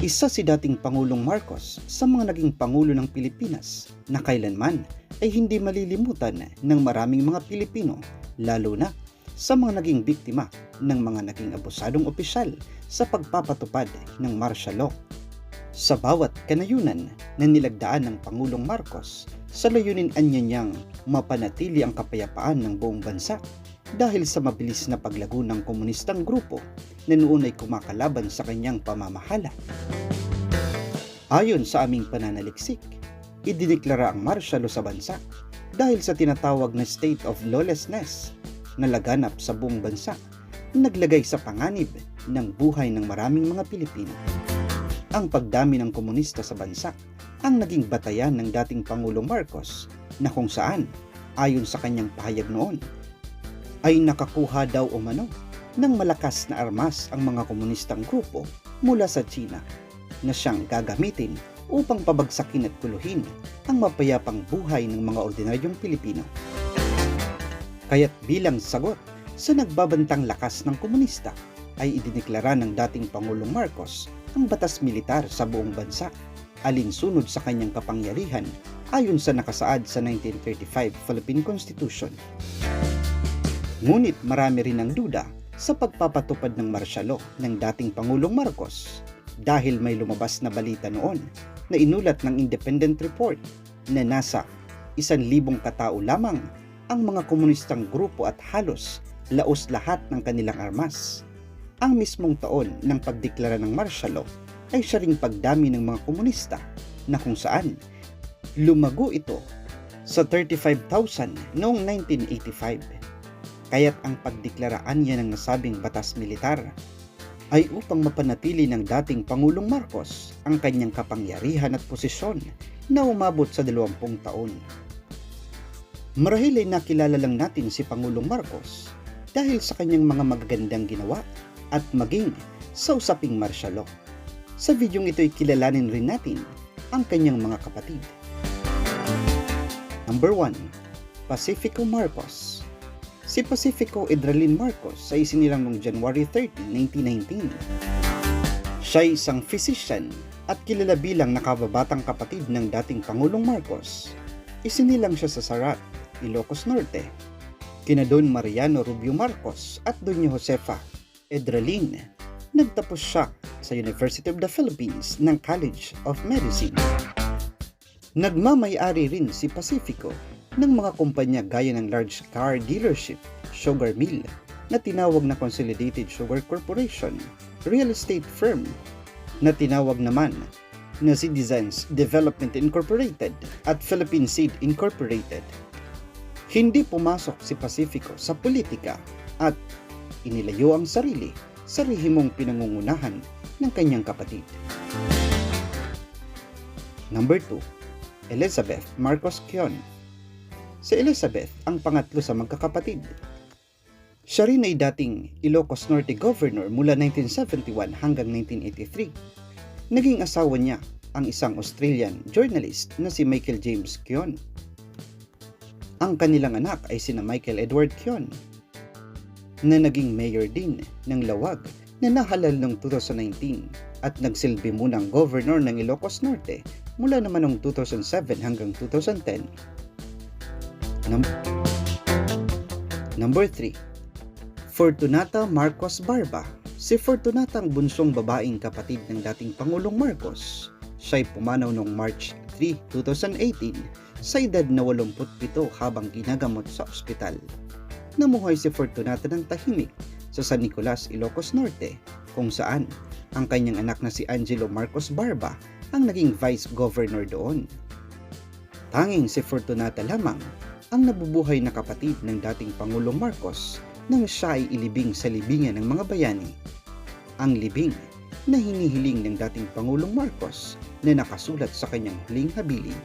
Isa si dating Pangulong Marcos sa mga naging Pangulo ng Pilipinas na kailanman ay hindi malilimutan ng maraming mga Pilipino, lalo na sa mga naging biktima ng mga naging abusadong opisyal sa pagpapatupad ng martial law. Sa bawat kanayunan na nilagdaan ng Pangulong Marcos sa layunin anya niyang mapanatili ang kapayapaan ng buong bansa dahil sa mabilis na paglago ng komunistang grupo na noon ay kumakalaban sa kanyang pamamahala. Ayon sa aming pananaliksik, idineklara ang martial law sa bansa dahil sa tinatawag na state of lawlessness na laganap sa buong bansa na naglagay sa panganib ng buhay ng maraming mga Pilipino. Ang pagdami ng komunista sa bansa ang naging batayan ng dating Pangulong Marcos na kung saan, ayon sa kanyang pahayag noon, ay nakakuha daw umano ng malakas na armas ang mga komunistang grupo mula sa China na siyang gagamitin upang pabagsakin at kuluhin ang mapayapang buhay ng mga ordinaryong Pilipino. Kaya't bilang sagot sa nagbabantang lakas ng komunista ay idineklara ng dating Pangulong Marcos ang batas militar sa buong bansa alinsunod sa kanyang kapangyarihan ayon sa nakasaad sa 1935 Philippine Constitution. Ngunit marami rin ang duda sa pagpapatupad ng martial law ng dating Pangulong Marcos dahil may lumabas na balita noon na inulat ng independent report na nasa 1,000 katao lamang ang mga komunistang grupo at halos laos lahat ng kanilang armas. Ang mismong taon ng pagdeklara ng martial law ay siya ring pagdami ng mga komunista na kung saan lumago ito sa 35,000 noong 1985. Kaya't ang pagdeklaraan niya ng nasabing batas militar ay upang mapanatili ng dating Pangulong Marcos ang kanyang kapangyarihan at posisyon na umabot sa 20 taon. Marahil ay nakilala lang natin si Pangulong Marcos dahil sa kanyang mga magagandang ginawa at maging sa usaping martial law. Sa videong ito ay kilalanin rin natin ang kanyang mga kapatid. Number 1. Pacifico Marcos. Si Pacifico Edralin Marcos ay isinilang noong January 30, 1919. Siya ay isang physician at kilala bilang nakababatang kapatid ng dating Pangulong Marcos. Isinilang siya sa Sarat, Ilocos Norte. Kina Don Mariano Rubio Marcos at Doña Josefa Edralin. Nagtapos siya sa University of the Philippines ng College of Medicine. Nagmamay-ari rin si Pacifico ng mga kumpanya gaya ng large car dealership, sugar mill na tinawag na Consolidated Sugar Corporation, real estate firm na tinawag naman na Citizens Development Incorporated at Philippine Seed Incorporated. Hindi pumasok si Pacifico sa politika at inilayo ang sarili sa rehimong pinangungunahan ng kanyang kapatid. Number 2. Elizabeth Marcos Kion. Si Elizabeth ang pangatlo sa magkakapatid. Siya rin ay dating Ilocos Norte Governor mula 1971 hanggang 1983. Naging asawa niya ang isang Australian journalist na si Michael James Kion. Ang kanilang anak ay sina Michael Edward Kion na naging mayor din ng Lawag na nahalal noong 2019 at nagsilbi munang governor ng Ilocos Norte mula naman noong 2007 hanggang 2010. Number 3. Fortunata Marcos Barba. Si Fortunata ang bunsong babaeng kapatid ng dating Pangulong Marcos. Siya ay pumanaw noong March 3, 2018 sa edad na 87 habang ginagamot sa ospital. Namuhay si Fortunata ng tahimik sa San Nicolas, Ilocos Norte, kung saan ang kanyang anak na si Angelo Marcos Barba ang naging vice governor doon. Tanging si Fortunata lamang ang nabubuhay na kapatid ng dating Pangulong Marcos nang siya ay ilibing sa libingan ng mga bayani. Ang libing na hinihiling ng dating Pangulong Marcos na nakasulat sa kanyang huling habilin.